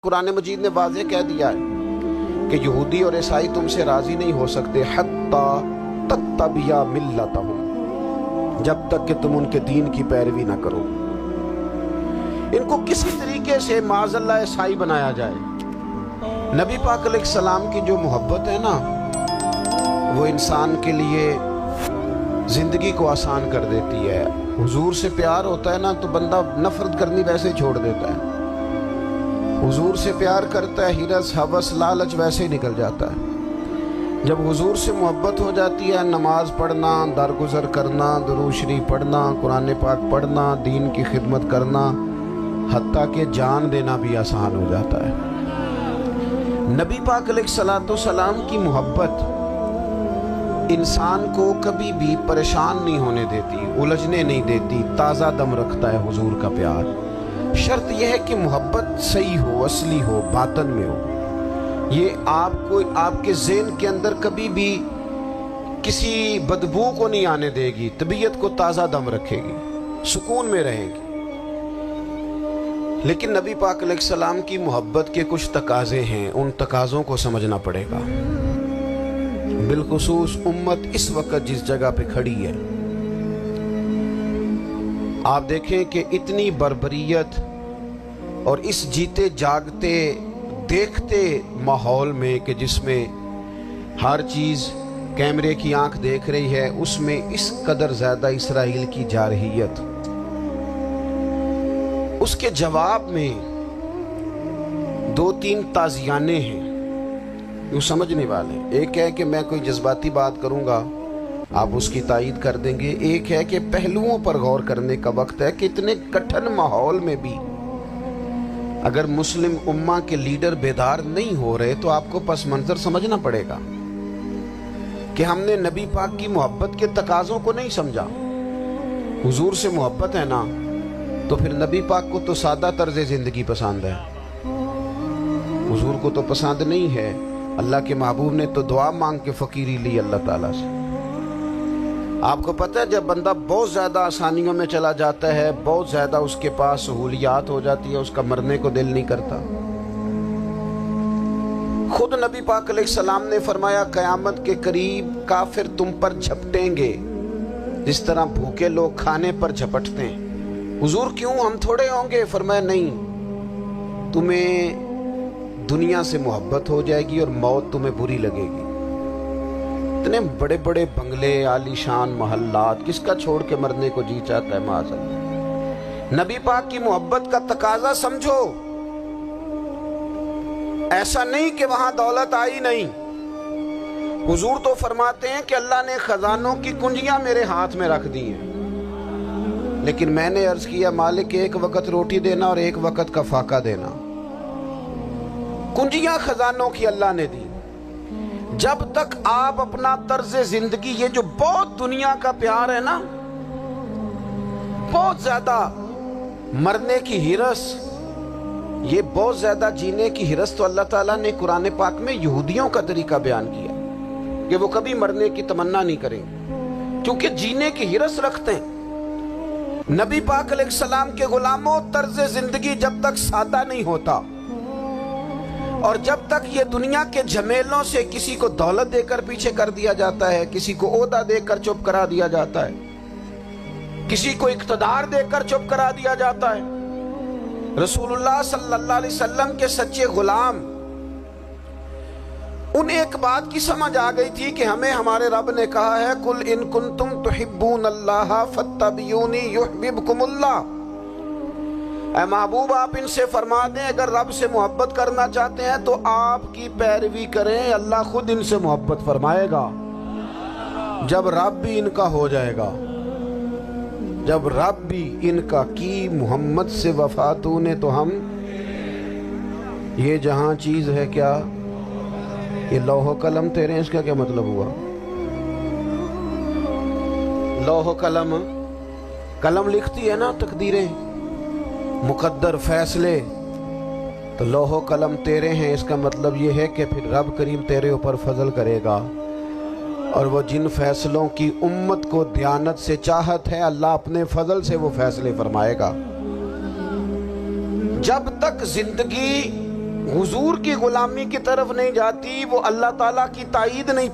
قرآن مجید نے واضح کہہ دیا ہے کہ یہودی اور عیسائی تم سے راضی نہیں ہو سکتے حتی تتبع ملتہم، جب تک کہ تم ان کے دین کی پیروی نہ کرو۔ ان کو کسی طریقے سے معاذ اللہ عیسائی بنایا جائے۔ نبی پاک علیہ السلام کی جو محبت ہے نا، وہ انسان کے لیے زندگی کو آسان کر دیتی ہے۔ حضور سے پیار ہوتا ہے نا تو بندہ نفرت کرنی ویسے ہی چھوڑ دیتا ہے۔ حضور سے پیار کرتا ہے، ہرس ہوس لالچ ویسے ہی نکل جاتا ہے۔ جب حضور سے محبت ہو جاتی ہے، نماز پڑھنا، درگزر کرنا، درود شریف پڑھنا، قرآن پاک پڑھنا، دین کی خدمت کرنا، حتیٰ کہ جان دینا بھی آسان ہو جاتا ہے۔ نبی پاک علیہ السلام کی محبت انسان کو کبھی بھی پریشان نہیں ہونے دیتی، الجھنے نہیں دیتی، تازہ دم رکھتا ہے حضور کا پیار۔ شرط یہ ہے کہ محبت صحیح ہو، اصلی ہو، باطن میں ہو۔ یہ آپ کے ذہن کے اندر کبھی بھی کسی بدبو کو نہیں آنے دے گی، طبیعت کو تازہ دم رکھے گی، سکون میں رہے گی۔ لیکن نبی پاک علیہ السلام کی محبت کے کچھ تقاضے ہیں، ان تقاضوں کو سمجھنا پڑے گا۔ بالخصوص امت اس وقت جس جگہ پہ کھڑی ہے، آپ دیکھیں کہ اتنی بربریت اور اس جیتے جاگتے دیکھتے ماحول میں کہ جس میں ہر چیز کیمرے کی آنکھ دیکھ رہی ہے، اس میں اس قدر زیادہ اسرائیل کی جارحیت، اس کے جواب میں دو تین تازیانے ہیں جو سمجھنے والے۔ ایک ہے کہ میں کوئی جذباتی بات کروں گا، آپ اس کی تائید کر دیں گے۔ ایک ہے کہ پہلوؤں پر غور کرنے کا وقت ہے کہ اتنے کٹھن ماحول میں بھی اگر مسلم امہ کے لیڈر بیدار نہیں ہو رہے تو آپ کو پس منظر سمجھنا پڑے گا کہ ہم نے نبی پاک کی محبت کے تقاضوں کو نہیں سمجھا۔ حضور سے محبت ہے نا تو پھر نبی پاک کو تو سادہ طرز زندگی پسند ہے، حضور کو تو پسند نہیں ہے۔ اللہ کے محبوب نے تو دعا مانگ کے فقیری لی اللہ تعالیٰ سے۔ آپ کو پتہ ہے جب بندہ بہت زیادہ آسانیوں میں چلا جاتا ہے، بہت زیادہ اس کے پاس سہولیات ہو جاتی ہے، اس کا مرنے کو دل نہیں کرتا۔ خود نبی پاک علیہ السلام نے فرمایا قیامت کے قریب کافر تم پر جھپٹیں گے جس طرح بھوکے لوگ کھانے پر جھپٹتے ہیں۔ حضور کیوں، ہم تھوڑے ہوں گے؟ فرمایا نہیں، تمہیں دنیا سے محبت ہو جائے گی اور موت تمہیں بری لگے گی۔ اتنے بڑے بڑے بنگلے، عالی شان محلات، کس کا چھوڑ کے مرنے کو جی چاہتا ہے معاذ اللہ۔ نبی پاک کی محبت کا تقاضا سمجھو، ایسا نہیں کہ وہاں دولت آئی نہیں۔ حضور تو فرماتے ہیں کہ اللہ نے خزانوں کی کنجیاں میرے ہاتھ میں رکھ دی ہیں، لیکن میں نے عرض کیا مالک ایک وقت روٹی دینا اور ایک وقت کا فاقہ دینا۔ کنجیاں خزانوں کی اللہ نے دی۔ جب تک آپ اپنا طرز زندگی، یہ جو بہت دنیا کا پیار ہے نا، بہت زیادہ مرنے کی ہرس، یہ بہت زیادہ جینے کی ہرس تو اللہ تعالیٰ نے قرآن پاک میں یہودیوں کا طریقہ بیان کیا کہ وہ کبھی مرنے کی تمنا نہیں کریں کیونکہ جینے کی ہرس رکھتے ہیں۔ نبی پاک علیہ السلام کے غلاموں، طرز زندگی جب تک سادہ نہیں ہوتا اور جب تک یہ دنیا کے جھمیلوں سے کسی کو دولت دے کر پیچھے کر دیا جاتا ہے، کسی کو عہدہ دے کر چپ کرا دیا جاتا ہے، کسی کو اقتدار دے کر چپ کرا دیا جاتا ہے، رسول اللہ صلی اللہ علیہ وسلم کے سچے غلام انہیں ایک بات کی سمجھ آ گئی تھی کہ ہمیں ہمارے رب نے کہا ہے قُلْ إِن كُنْتُمْ تُحِبُّونَ اللَّهَ فَاتَّبِعُونِي يُحْبِبْكُمُ اللَّهُ۔ اے محبوب آپ ان سے فرما دیں اگر رب سے محبت کرنا چاہتے ہیں تو آپ کی پیروی کریں، اللہ خود ان سے محبت فرمائے گا۔ جب رب بھی ان کا ہو جائے گا، جب رب بھی ان کا کی محمد سے وفا تو نے تو ہم، یہ جہاں چیز ہے کیا، یہ لوح و قلم تیرے ہیں، اس کا کیا مطلب ہوا؟ لوح و قلم، قلم لکھتی ہے نا تقدیریں، مقدر فیصلے، تو لوح و قلم تیرے ہیں، اس کا مطلب یہ ہے کہ پھر رب کریم تیرے اوپر فضل کرے گا، اور وہ جن فیصلوں کی امت کو دیانت سے چاہت ہے اللہ اپنے فضل سے وہ فیصلے فرمائے گا۔ جب تک زندگی حضور کی غلامی کی طرف نہیں جاتی، وہ اللہ تعالیٰ کی تائید نہیں